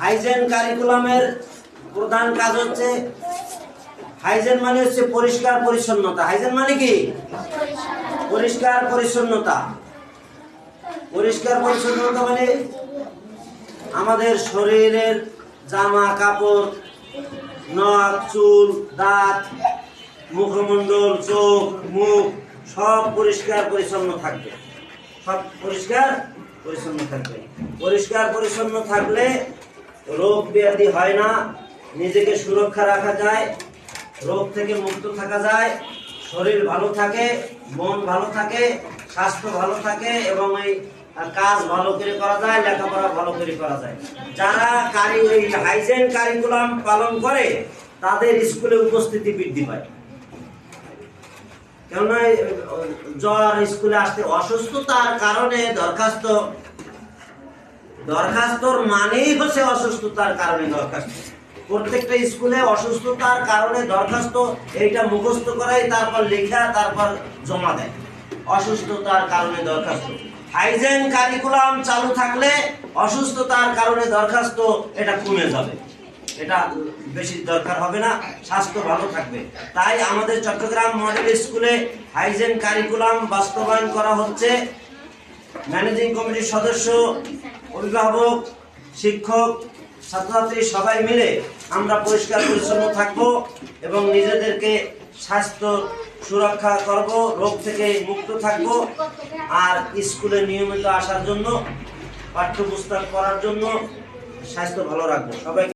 Hygiene কারিকুলামের প্রধান কাজ হচ্ছে হাইজেন মানে হচ্ছে পরিষ্কার পরিচ্ছন্নতা। হাইজেন মানে কি? পরিষ্কার পরিচ্ছন্নতা। পরিষ্কার পরিচ্ছন্নতা মানে আমাদের শরীরের জামা কাপড়, নখ, চুল, দাঁত, মুখমণ্ডল, চোখ, মুখ সব পরিষ্কার পরিচ্ছন্ন থাকবে। সব পরিষ্কার পরিচ্ছন্ন থাকবে। পরিষ্কার পরিচ্ছন্ন থাকলে রোগ ব্যাধি হয় না, নিজেকে সুরক্ষা রাখা যায়, রোগ থেকে মুক্ত থাকা যায়, শরীর ভালো থাকে, মন ভালো থাকে, স্বাস্থ্য ভালো থাকে এবং এই কাজ ভালো করে করা যায়, লেখাপড়া ভালো করে করা যায়। যারা এই হাইজেন কারিকুলাম পালন করে তাদের স্কুলে উপস্থিতি বৃদ্ধি পায়। কেননা জ্বর স্কুলে আসতে, অসুস্থতার কারণে দরখাস্তর মানেই হচ্ছে অসুস্থতার কারণে দরখাস্ত। প্রত্যেকটা স্কুলে অসুস্থতার কারণে দরখাস্ত, এইটা মুখস্থ করাই, তারপর লেখা, তারপর জমা দেয়। অসুস্থতার কারণে দরখাস্ত। হাইজেন কারিকুলাম চালু থাকলে অসুস্থতার কারণে দরখাস্ত এটা কমে যাবে, এটা বেশি দরকার হবে না, স্বাস্থ্য ভালো থাকবে। তাই আমাদের চট্টগ্রাম মডেল স্কুলে হাইজেন কারিকুলাম বাস্তবায়ন করা হচ্ছে। ম্যানেজিং কমিটির সদস্য, অভিভাবক, শিক্ষক, ছাত্রছাত্রী সবাই মিলে আমরা পরিষ্কার পরিচ্ছন্ন থাকব এবং নিজেদেরকে স্বাস্থ্য সুরক্ষা করব, রোগ থেকে মুক্ত থাকব। আর স্কুলে নিয়মিত আসার জন্য, পাঠ্যপুস্তক পড়ার জন্য স্বাস্থ্য ভালো রাখবো সবাই।